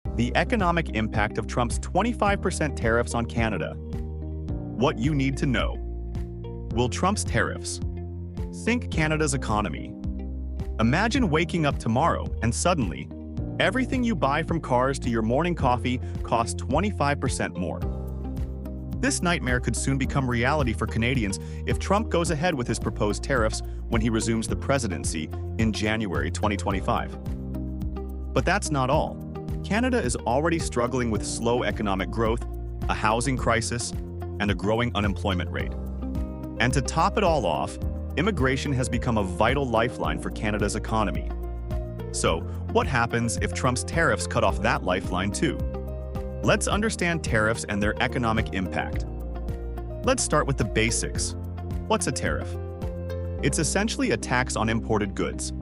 The economic impact of Trump's 25% tariffs on Canada. What you need to know. Will Trump's tariffs sink Canada's economy? Imagine waking up tomorrow and suddenly, everything you buy from cars to your morning coffee costs 25% more. This nightmare could soon become reality for Canadians if Trump goes ahead with his proposed tariffs when he resumes the presidency in January 2025. But that's not all. Canada is already struggling with slow economic growth, a housing crisis, and a growing unemployment rate. And to top it all off, immigration has become a vital lifeline for Canada's economy. So, what happens if Trump's tariffs cut off that lifeline too? Let's understand tariffs and their economic impact. Let's start with the basics. What's a tariff? It's essentially a tax on imported goods.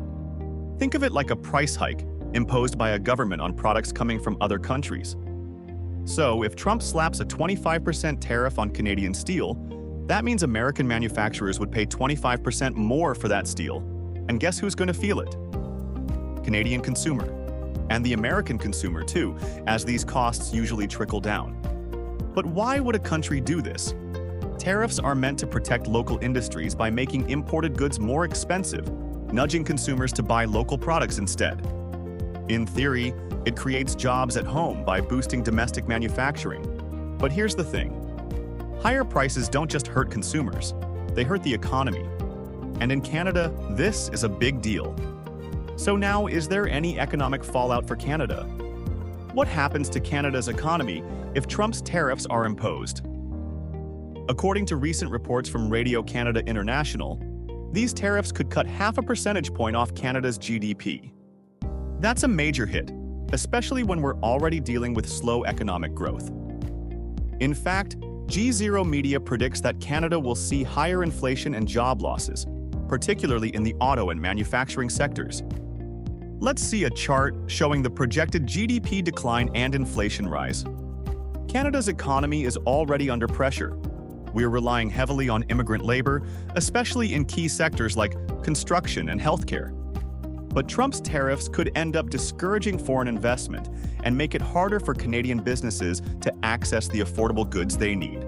Think of it like a price hike imposed by a government on products coming from other countries. So, if Trump slaps a 25% tariff on Canadian steel, that means American manufacturers would pay 25% more for that steel. And guess who's going to feel it? Canadian consumer. And the American consumer too, as these costs usually trickle down. But why would a country do this? Tariffs are meant to protect local industries by making imported goods more expensive, nudging consumers to buy local products instead. In theory, it creates jobs at home by boosting domestic manufacturing. But here's the thing. Higher prices don't just hurt consumers, they hurt the economy. And in Canada, this is a big deal. So now, is there any economic fallout for Canada? What happens to Canada's economy if Trump's tariffs are imposed? According to recent reports from Radio Canada International, these tariffs could cut half a percentage point off Canada's GDP. That's a major hit, especially when we're already dealing with slow economic growth. In fact, G0 Media predicts that Canada will see higher inflation and job losses, particularly in the auto and manufacturing sectors. Let's see a chart showing the projected GDP decline and inflation rise. Canada's economy is already under pressure. We're relying heavily on immigrant labor, especially in key sectors like construction and healthcare. But Trump's tariffs could end up discouraging foreign investment and make it harder for Canadian businesses to access the affordable goods they need.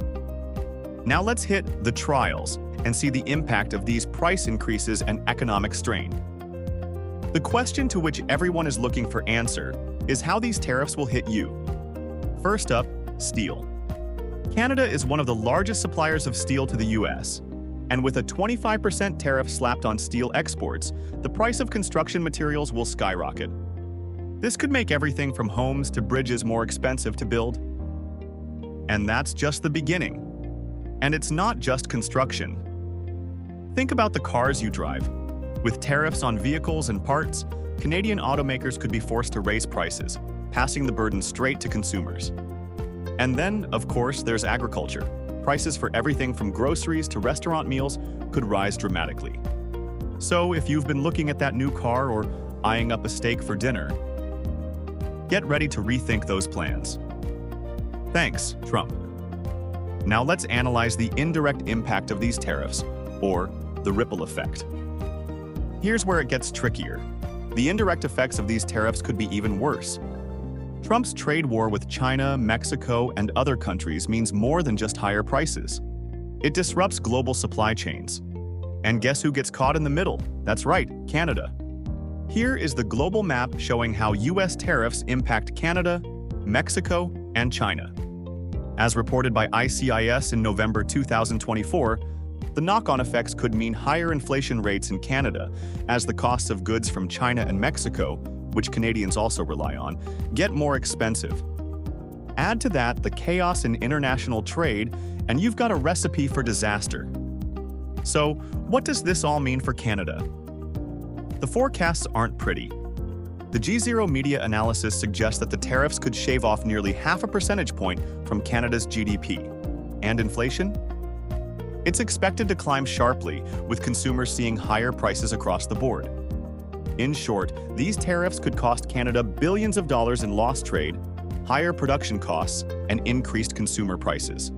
Now let's hit the trials and see the impact of these price increases and economic strain. The question to which everyone is looking for answer is how these tariffs will hit you. First up, steel. Canada is one of the largest suppliers of steel to the US. And with a 25% tariff slapped on steel exports, the price of construction materials will skyrocket. This could make everything from homes to bridges more expensive to build. And that's just the beginning. And it's not just construction. Think about the cars you drive. With tariffs on vehicles and parts, Canadian automakers could be forced to raise prices, passing the burden straight to consumers. And then, of course, there's agriculture. Prices for everything from groceries to restaurant meals could rise dramatically. So if you've been looking at that new car or eyeing up a steak for dinner, get ready to rethink those plans. Thanks, Trump. Now let's analyze the indirect impact of these tariffs, or the ripple effect. Here's where it gets trickier. The indirect effects of these tariffs could be even worse. Trump's trade war with China, Mexico, and other countries means more than just higher prices. It disrupts global supply chains. And guess who gets caught in the middle? That's right, Canada. Here is the global map showing how US tariffs impact Canada, Mexico, and China. As reported by ICIS in November 2024, the knock-on effects could mean higher inflation rates in Canada as the costs of goods from China and Mexico, which Canadians also rely on, get more expensive. Add to that the chaos in international trade, and you've got a recipe for disaster. So, what does this all mean for Canada? The forecasts aren't pretty. The G0 Media analysis suggests that the tariffs could shave off nearly half a percentage point from Canada's GDP. And inflation? It's expected to climb sharply, with consumers seeing higher prices across the board. In short, these tariffs could cost Canada billions of dollars in lost trade, higher production costs, and increased consumer prices.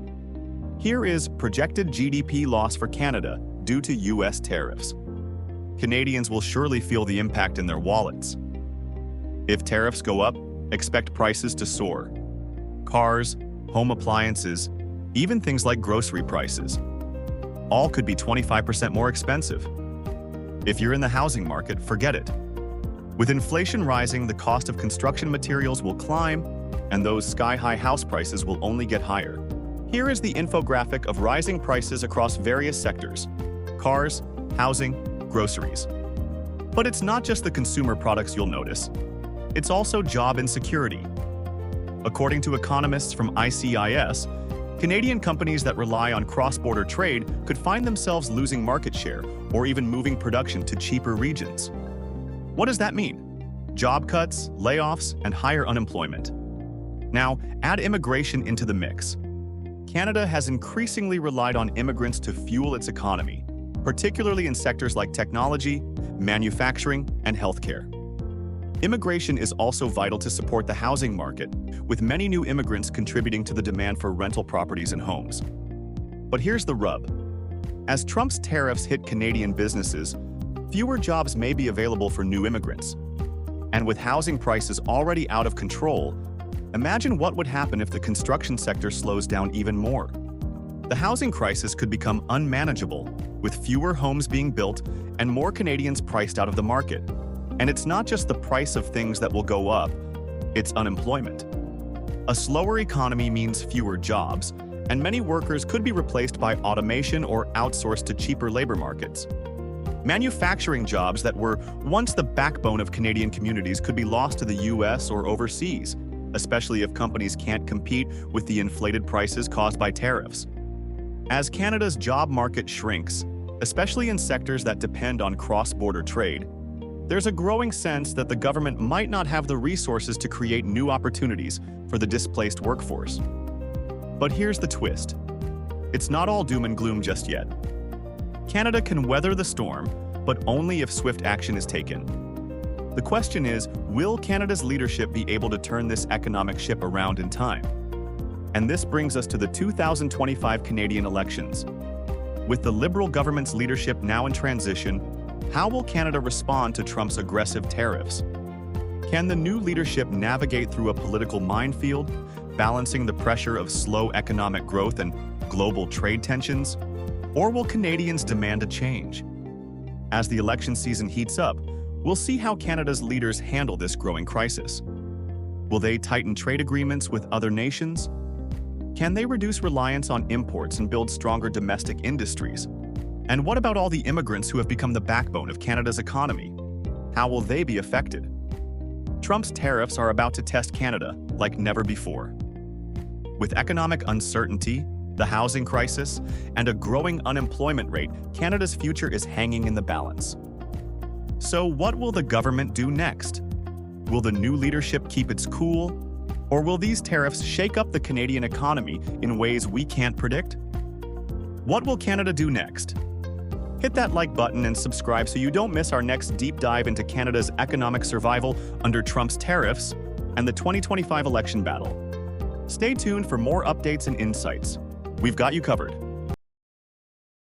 Here is projected GDP loss for Canada due to US tariffs. Canadians will surely feel the impact in their wallets. If tariffs go up, expect prices to soar. Cars, home appliances, even things like grocery prices. All could be 25% more expensive. If you're in the housing market, forget it. With inflation rising, the cost of construction materials will climb, and those sky-high house prices will only get higher. Here is the infographic of rising prices across various sectors: cars, housing, groceries. But it's not just the consumer products you'll notice. It's also job insecurity. According to economists from ICIS, Canadian companies that rely on cross-border trade could find themselves losing market share or even moving production to cheaper regions. What does that mean? Job cuts, layoffs, and higher unemployment. Now, add immigration into the mix. Canada has increasingly relied on immigrants to fuel its economy, particularly in sectors like technology, manufacturing, and healthcare. Immigration is also vital to support the housing market, with many new immigrants contributing to the demand for rental properties and homes. But here's the rub. As Trump's tariffs hit Canadian businesses, fewer jobs may be available for new immigrants. And with housing prices already out of control, imagine what would happen if the construction sector slows down even more. The housing crisis could become unmanageable, with fewer homes being built and more Canadians priced out of the market. And it's not just the price of things that will go up, it's unemployment. A slower economy means fewer jobs, and many workers could be replaced by automation or outsourced to cheaper labor markets. Manufacturing jobs that were once the backbone of Canadian communities could be lost to the US or overseas, especially if companies can't compete with the inflated prices caused by tariffs. As Canada's job market shrinks, especially in sectors that depend on cross-border trade, there's a growing sense that the government might not have the resources to create new opportunities for the displaced workforce. But here's the twist. It's not all doom and gloom just yet. Canada can weather the storm, but only if swift action is taken. The question is, will Canada's leadership be able to turn this economic ship around in time? And this brings us to the 2025 Canadian elections. With the Liberal government's leadership now in transition, how will Canada respond to Trump's aggressive tariffs? Can the new leadership navigate through a political minefield, balancing the pressure of slow economic growth and global trade tensions? Or will Canadians demand a change? As the election season heats up, we'll see how Canada's leaders handle this growing crisis. Will they tighten trade agreements with other nations? Can they reduce reliance on imports and build stronger domestic industries? And what about all the immigrants who have become the backbone of Canada's economy? How will they be affected? Trump's tariffs are about to test Canada like never before. With economic uncertainty, the housing crisis, and a growing unemployment rate, Canada's future is hanging in the balance. So what will the government do next? Will the new leadership keep its cool? Or will these tariffs shake up the Canadian economy in ways we can't predict? What will Canada do next? Hit that like button and subscribe so you don't miss our next deep dive into Canada's economic survival under Trump's tariffs and the 2025 election battle. Stay tuned for more updates and insights. We've got you covered.